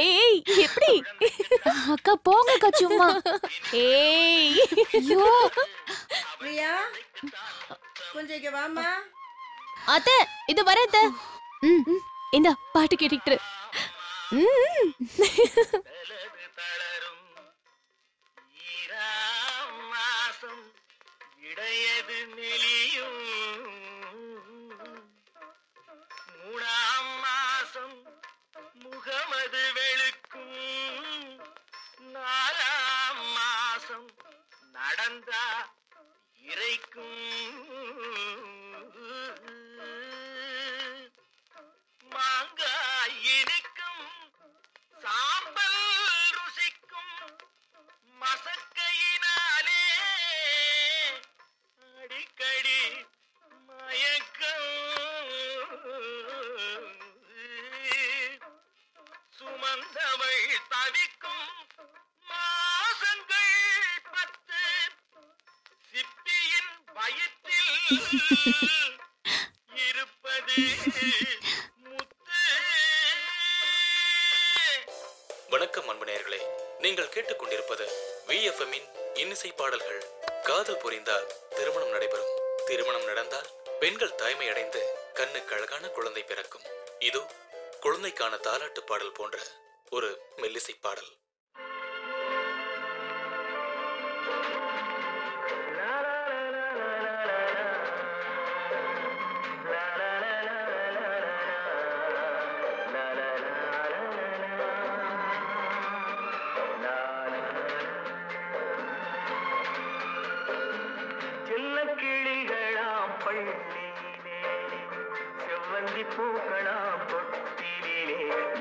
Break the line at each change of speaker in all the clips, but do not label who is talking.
ஏய் எப்படி
அக்கா போங்கக்கா சும்மா.
ஏய்
ஐயோ
பிரியா கொஞ்சம் இங்க வாமா.
அத்தை இது வர அத்தை. இந்த பாட்டு கேட்டுக்கிட்டு
இடையது நெளியும் 3ஆம் மாசம் முகமது வெளுக்கும் 4ஆம் மாசம் நடந்தா இறைக்கும் மாங்காய் இனிக்கும் சாம்பல் ருசிக்கும் மசக்கையினாலே அடிக்கடி மயக்கம் சுமந்தவள் தவிக்கும் மாசங்கள் 10 சிப்பியின் வயிற்றில் இருப்பது முத்து.
வணக்கம் அன்பு நேயர்களே, நீங்கள் கேட்டுக்கொண்டிருப்பது VFM-இன் இன்னிசை பாடல்கள். காதல் புரிந்தால் திருமணம் நடைபெறும், திருமணம் நடந்தால் பெண்கள் தாய்மை அடைந்து கண்ணுக்கு அழகான குழந்தை பிறக்கும். இதோ குழந்தைக்கான தாலாட்டு பாடல் போன்ற ஒரு மெல்லிசை பாடல்.
கிளிகளாம் பள்ளியிலே செவ்வந்தி பூக்களாம் தொட்டிலே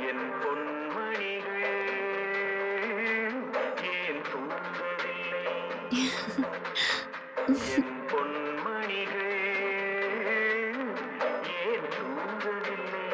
என் பொன்மணிகள் ஏன் தூங்கவில்லை, என் பொன்மணிகள் ஏன் தூங்கவில்லை.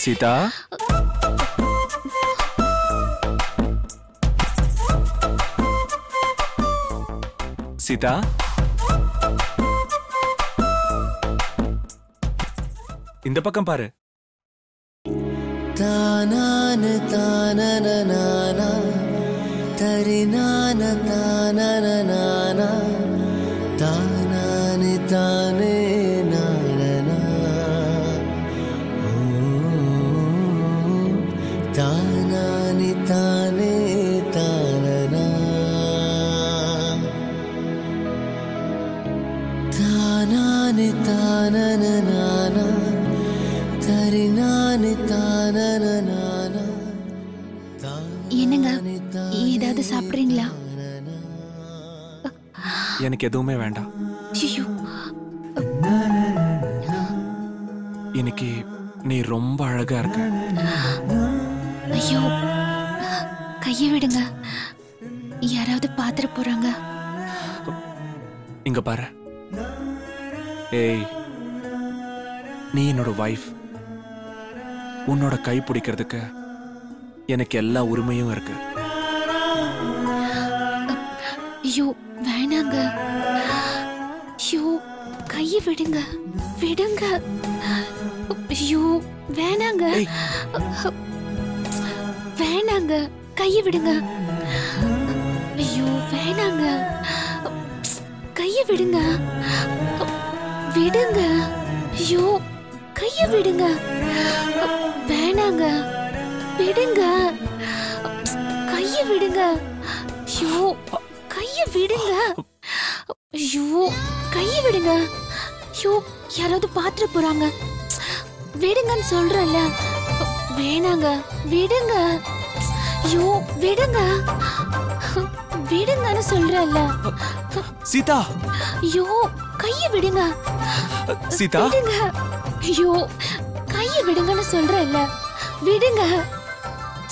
சீதா, சீதா, இந்த பக்கம் பாரு.
தானான தானனா தரினான தானனா தானானி தானே நானனா தானானி தானே தானனா தானானி தானனா தரினானி தானனா.
என்னங்க ஏதாவது சாப்பிடுறீங்களா?
எனக்கு எதுவுமே வேண்டாம்.
ஐயோ
இன்னைக்கு நீ ரொம்ப அழகா இருக்க.
ஐயோ கையை விடுங்க, யாராவது பாத்துற போறாங்க.
இங்க பாரு. ஏய், நீ என்னோட வைஃப். உன்னோட கை பிடிக்கிறதுக்கு எனக்கு எல்லா உரிமையும் இருக்கு.
ஐயோ வேணாங்க, ஐயோ கையை விடுங்க விடுங்க. ஐயோ வேணாங்க வேணாங்க, கையை விடுங்க. ஐயோ வேணாங்க, கையை விடுங்க விடுங்க. ஐயோ, கைய விடுங்க. வேணாங்க, விடுங்க. கைய விடுங்க. ஐயோ, கைய விடுங்க. ஐயோ, கைய விடுங்க. ஐயோ, யாராவது பாத்துற போறாங்க. விடுங்கன்னு சொல்றேன்ல. வேணாங்க, விடுங்க. ஐயோ, விடுங்க. விடுங்கன்னு சொல்றேன்ல.
சீதா,
ஐயோ, கைய விடுங்க.
சீதா,
விடுங்க. ஐயோ, கைய விடுங்கன்னு சொல்றேன்ல. விடுங்க.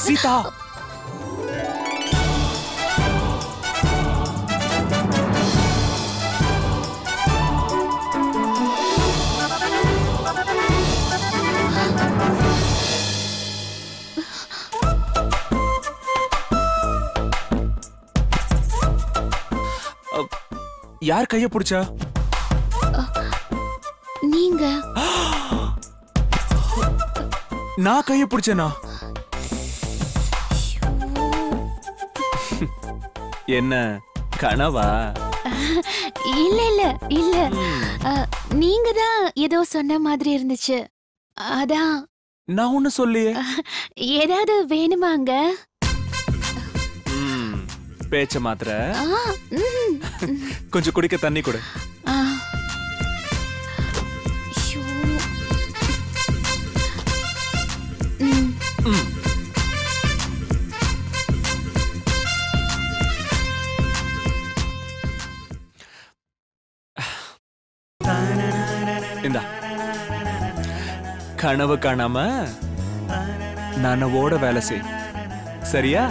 சீதா. யார் கைய பிடிச்சா?
நீங்க.
நான் கைய பிடிச்சேனா? என்ன கனவா?
இல்ல இல்ல இல்ல, நீங்க தான் ஏதோ சொன்ன மாதிரி இருந்துச்சு. அதான்.
நான் ஒண்ணு சொல்லியே.
ஏதாவது வேணுமாங்க?
பேச்ச மாத்திர. கொஞ்சம் குடிக்க தண்ணி கொடு. இந்தா, கனவு காணாம நனவோட வேலை செய், சரியா?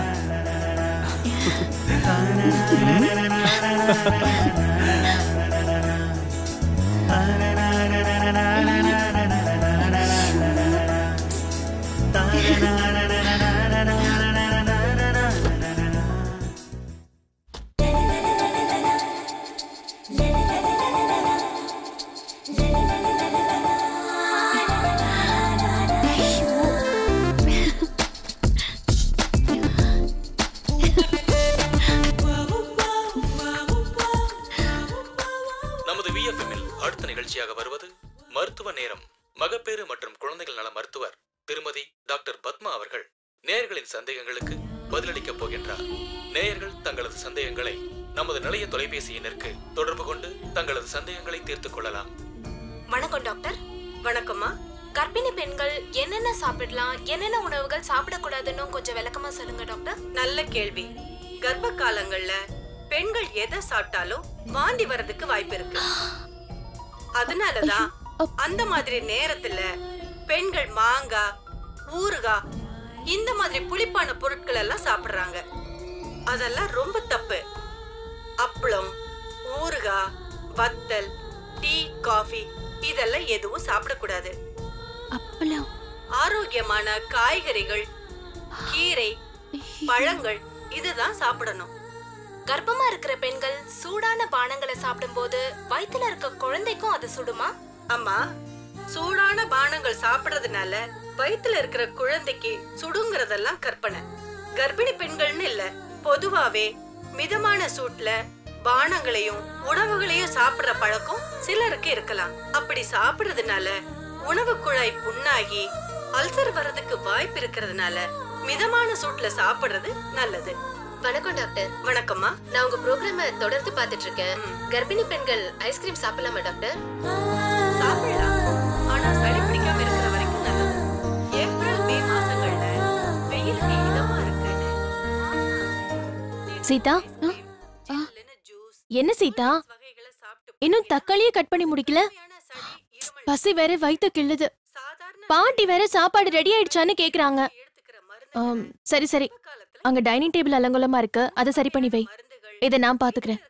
வருவது மருத்துவ நேரம். மகப்பேறு மற்றும் குழந்தைகள் நல மருத்துவர் திருமதி டாக்டர் பத்மா அவர்கள் நேயர்களின் சந்தேகங்களுக்கு பதிலளிக்க போகின்றார். நேயர்கள் தங்களது சந்தேகங்களை நமது நிலைய தொலைபேசி எண்ணிற்கு தொடர்பு கொண்டு தங்களது சந்தேகங்களை தீர்த்துக் கொள்ளலாம்.
வணக்கம் டாக்டர்.
வணக்கம்மா.
கர்ப்பிணி பெண்கள் என்னென்ன சாப்பிடலாம், என்னென்ன உணவுகள் சாப்பிடக்கூடாதுன்னு கொஞ்சம் விளக்கமா சொல்லுங்க டாக்டர்.
நல்ல கேள்வி. கர்ப்ப காலங்கள்ல பெண்கள் எதை சாப்பிட்டாலும் வாந்தி வரதுக்கு வாய்ப்பு இருக்கு. அதனாலதான் அந்த மாதிரி நேரத்துல பெண்கள் மாங்காய், ஊறுகாய், இந்த மாதிரி புளிப்பான பொருட்கள் எல்லாம் சாப்பிடுறாங்க. அதெல்லாம் ரொம்ப தப்பு. அப்பளம், ஊறுகாய், வத்தல், டீ, காஃபி இதெல்லாம் எதுவும் சாப்பிடக்கூடாது.
அப்பளம்,
ஆரோக்கியமான காய்கறிகள், கீரை, பழங்கள் இதுதான் சாப்பிடணும்.
கர்ப்பமா இருக்கிற பெண்கள் சூடான பானங்களை சாப்பிடும்போது வயித்துல இருக்க குழந்தைக்கும் அது சுடுமா?
அம்மா, சூடான பானங்கள் சாப்பிடுறதுனால வயித்துல இருக்கிற குழந்தைக்கு சுடுங்கிறதெல்லாம் கற்பனை. கர்ப்பிணி பெண்கள்னு இல்ல, பொதுவாவே மிதமான சூட்ல பானங்களையும் உணவுகளையும் சாப்பிடுற பழக்கம் சிலருக்கு இருக்கலாம். அப்படி சாப்பிடுறதுனால உணவு குழாய் புண்ணாகி அல்சர் வர்றதுக்கு வாய்ப்பு இருக்கிறதுனால மிதமான சூட்ல சாப்பிடுறது நல்லது.
வணக்கம் டாக்டர்.
வணக்கம்மா.
நான் உங்க ப்ரோக்ராம தொடர்ந்து பார்த்துட்டு இருக்கேன். கர்ப்பிணி பெண்கள் ஐஸ்கிரீம் சாப்பிடலாமா டாக்டர்?
சாப்பிடலாம், ஆனா சளி பிடிக்காம இருக்கிற வரைக்கும் நல்லது. ஏப்ரல் மே மாசங்கள்ல வெயிலுக்கு இதமா இருக்குன்னு.
சீதா, என்ன சீதா இன்னும் தக்காளியே கட் பண்ணி முடிக்கல? பசி வேற வயித்த கிள்ளுது. பாட்டி வேற சாப்பாடு ரெடி ஆயிடுச்சான்னு கேக்குறாங்க. சரி சரி, அங்க டைனிங் டேபிள் அலங்கோலமா இருக்கு, அதை சரி பண்ணி வை. இதை நான் பாத்துக்கிறேன்.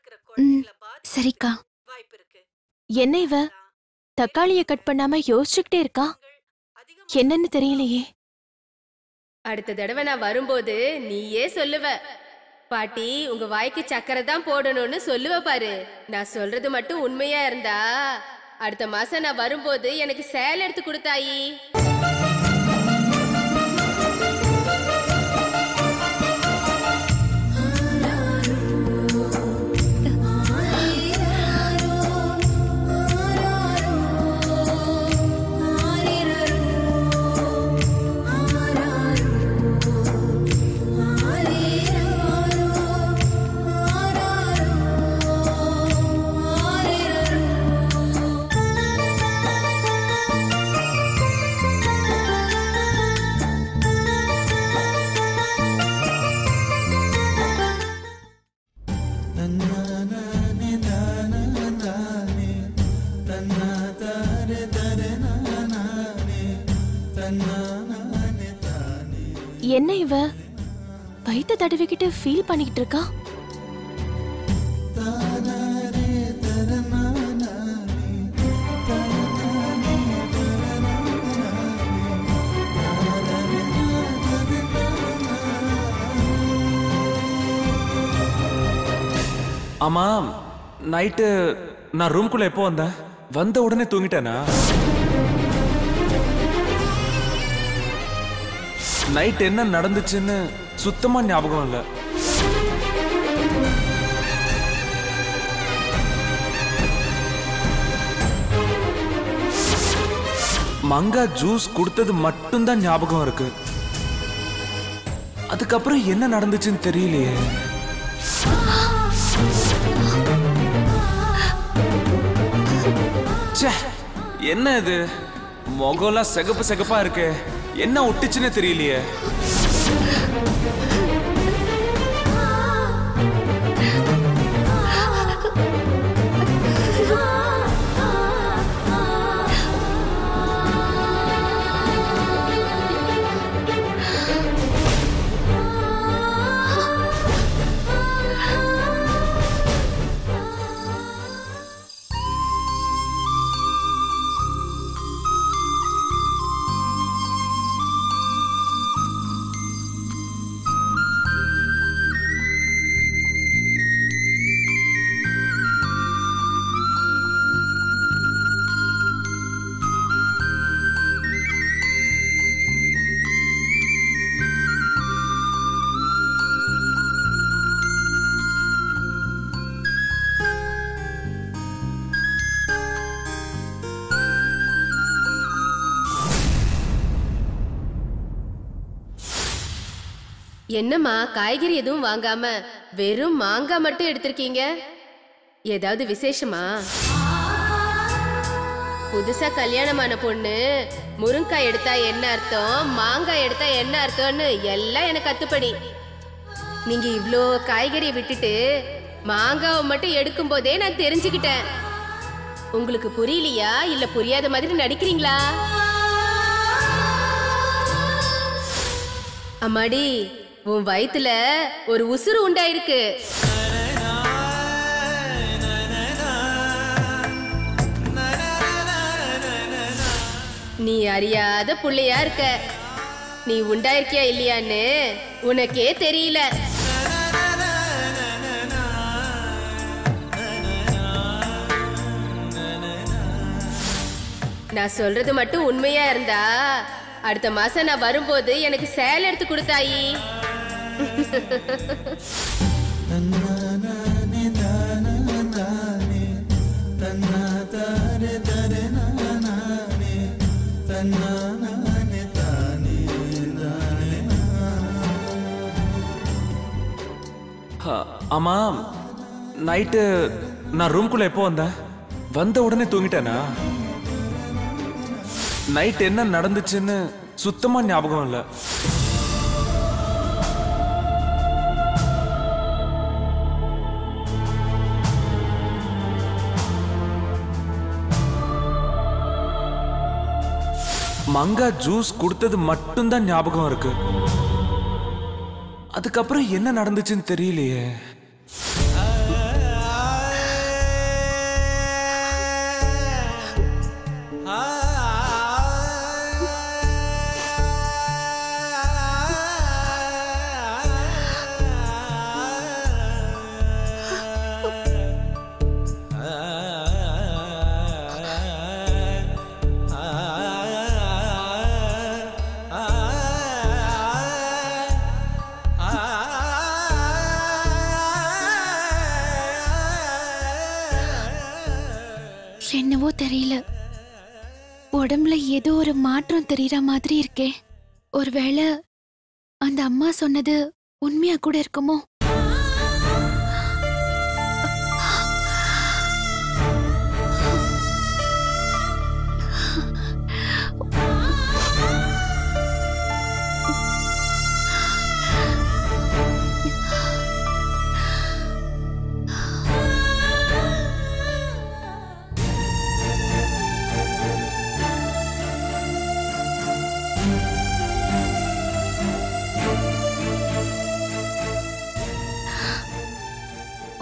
சரிக்கா.
என்ன இவ தக்காளிய கட் பண்ணாம யோசிச்சுக்கிட்டே இருக்கா? என்னன்னு தெரியலையே.
அடுத்த தடவை நான் வரும்போது நீயே சொல்லுவ, பாட்டி உங்க வாய்க்கு சக்கரை தான் போடணும்னு சொல்லுவ பாரு. நான் சொல்றது மட்டும் உண்மையா இருந்தா அடுத்த மாசம் நான் வரும்போது எனக்கு சேலை எடுத்து கொடுத்தாயி.
என்ன இவ வயித்த தடவிக்கிட்டு ஃபீல் பண்ணிக்கிட்டு இருக்கா?
ஆமா, நைட்டு நான் ரூம்குள்ள எப்போ வந்தேன்? வந்த உடனே தூங்கிட்டேனா? நைட் என்ன நடந்துச்சுன்னு சுத்தமா ஞாபகம் இல்ல. மங்கா ஜூஸ் கொடுத்தது மட்டும்தான் ஞாபகம் இருக்கு. அதுக்கப்புறம் என்ன நடந்துச்சுன்னு தெரியலையே. என்ன இது, முகம்லாம் சிகப்பு சிகப்பா இருக்கு. என்ன ஒட்டிச்சுன்னு தெரியலையே.
என்னம்மா காய்கறி எதுவும் வாங்காம வெறும் மாங்காய் மட்டும் எடுத்திருக்கீங்க? ஏதாவது விசேஷமா? புதுசா கல்யாணமான பொண்ணு முருங்காய் எடுத்தா என்ன அர்த்தம், மாங்காய் எடுத்தா என்ன அர்த்தம்னு எல்லாம் எனக்கு கத்துப்படி. நீங்க இவ்ளோ காய்கறியை விட்டுட்டு மாங்காவை மட்டும் எடுக்கும் போதே நான் தெரிஞ்சுக்கிட்டேன். உங்களுக்கு புரியலையா இல்ல புரியாத மாதிரி நடிக்கிறீங்களா? அம்மாடி, உன் வயித்துல ஒரு உசுறு உண்டாயிருக்கு. நீ அறியாத புள்ளையா இருக்க. நீ உண்டாயிருக்கியா இல்லையான்னு உனக்கே தெரியல. நான் சொல்றது மட்டும் உண்மையா இருந்தா அடுத்த மாசம் நான் வரும்போது எனக்கு சேலை எடுத்து கொடுத்தாயி.
ஆமா, நைட்டு நான் ரூம்குள்ள எப்போ வந்தேன்? வந்த உடனே தூங்கிட்டேனா? நைட் என்ன நடந்துச்சுன்னு சுத்தமா ஞாபகம் இல்ல. மங்கா ஜூஸ் கொடுத்தது மட்டும்தான் ஞாபகம் இருக்கு. அதுக்கப்புறம் என்ன நடந்துச்சுன்னு தெரியலையே.
என்னவோ தெரியல, உடம்புல ஏதோ ஒரு மாற்றம் தெரியற மாதிரி இருக்கே. ஒருவேளை அந்த அம்மா சொன்னது உண்மையா கூட இருக்குமோ?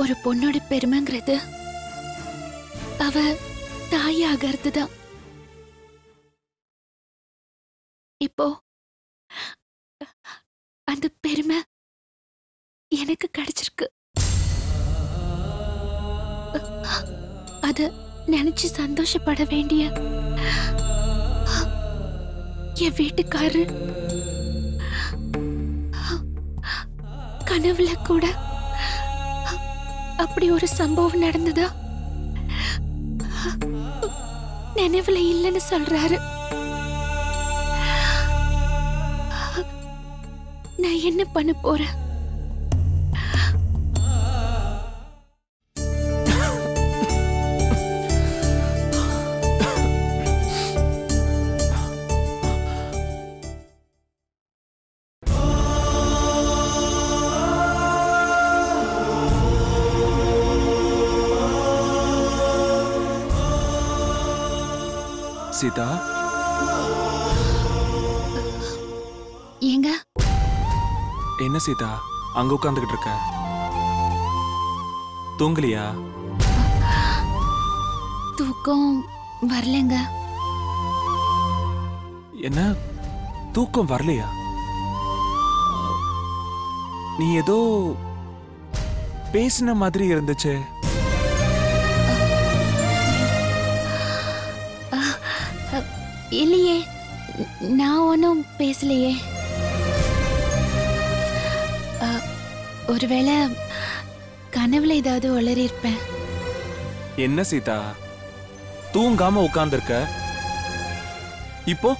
ஒரு பொண்ணோட பெருமைங்கிறது அவ தாயாகிறது தான். இப்போ அந்த பெருமை எனக்கு கிடைச்சிருக்கு. அத நினைச்சு சந்தோஷப்பட வேண்டிய என் வீட்டுக்காரரு கனவுல கூட அப்படி ஒரு சம்பவம் நடந்ததா நினைவுல இல்லைன்னு சொல்றாரு. நான் என்ன பண்ண போறேன்?
சீதா,
ஏங்க
என்ன சீதா அங்க உட்காந்துக்கிட்டு இருக்க? தூங்கலியா?
தூக்கம் வரலங்க.
என்ன தூக்கம் வரலையா? நீ ஏதோ பேசின மாதிரி இருந்துச்சு.
இல்லையே, நான் ஒன்றும் பேசலையே. ஒருவேளை கனவுல ஏதாவது உளறி இருப்பேன்.
என்ன சீதா தூங்காம உட்கார்ந்திருக்க, இப்போ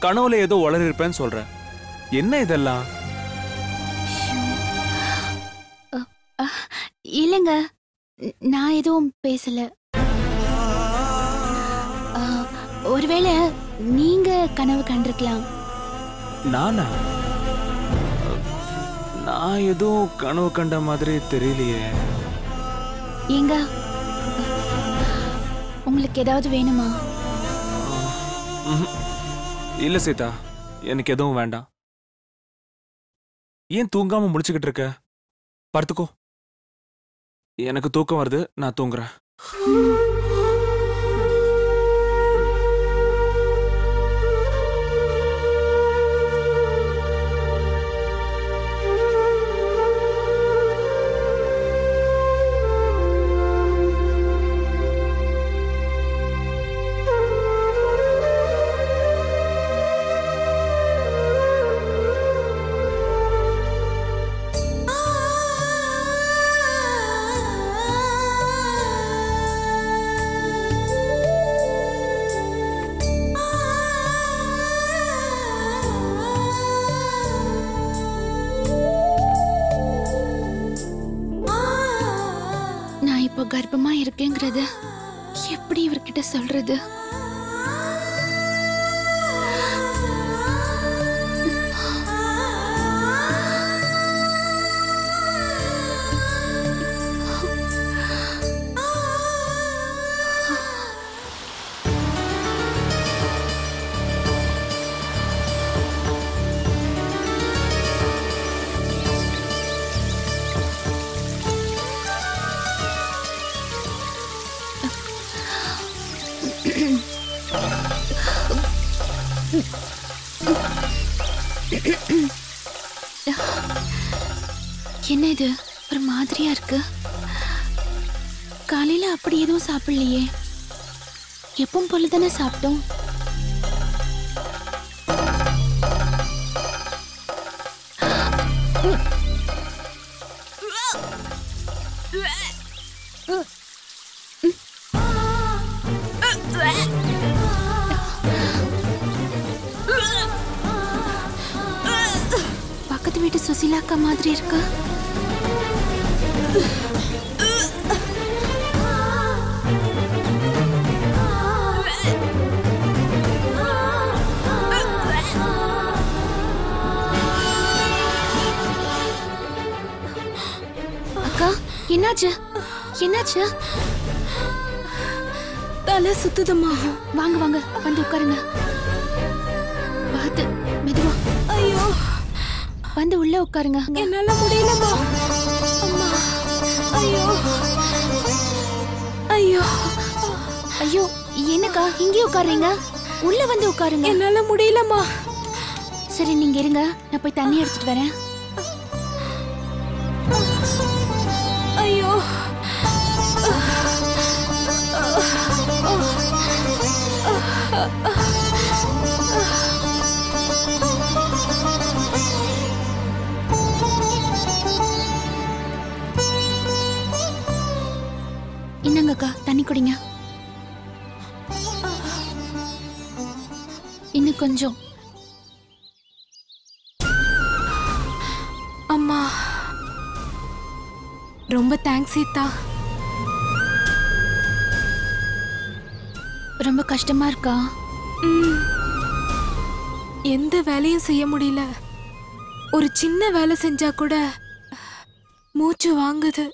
கனவுல ஏதோ உளறி இருப்பேன்னு சொல்ற. என்ன இதெல்லாம்?
இல்லைங்க, நான் எதுவும் பேசல. ஒருவேளை நீங்க கனவு கண்டிருக்கலாம்.
நானா? நான் எதுவும் கனவு கண்ட மாதிரி தெரியலையே.
ஏங்க, உங்களுக்கு ஏதாவது வேணுமா?
இல்ல சீதா, எனக்கு எதுவும் வேண்டாம். ஏன் தூங்காம முடிச்சுக்கிட்டு இருக்க? படுத்துக்கோ. எனக்கு தூக்கம் வருது, நான் தூங்குறேன்.
இப்போ கர்ப்பமா இருக்கேங்கிறத எப்படி இவர்கிட்ட சொல்றது? என்ன இது, ஒரு மாதிரியா இருக்கு? காலையில அப்படி எதுவும் சாப்பிடலையே. எப்பவும் போலதானே சாப்பிட்டோம். பக்கத்து வீட்டு சுசிலாக்கா மாதிரி இருக்கு. அக்கா, என்னாச்சு? என்னாச்சு?
தலை சுத்துதம்மா.
வாங்க வாங்க, வந்து உட்காருங்க. பார்த்து மெதுவா.
ஐயோ,
வந்து உள்ள உட்காருங்க.
என்னால முடியலம்மா. அம்மா, ஐயோ.
ஐயோ என்னக்கா இங்கே உட்காருங்க, உள்ள வந்து உட்காருங்க.
என்னால முடியலம்மா.
சரி நீங்க இருங்க, நான் போய் தண்ணி எடுத்துட்டு வரேன்.
ஐயோ
என்னங்கக்கா தண்ணி குடிங்க. இன்னும் கொஞ்சம்.
அம்மா ரொம்ப தேங்க்ஸ் சீதா.
ரொம்ப கஷ்டமா இருக்கா?
எந்த வேலையும் செய்ய முடியல. ஒரு சின்ன வேலை செஞ்சா கூட மூச்சு வாங்குது.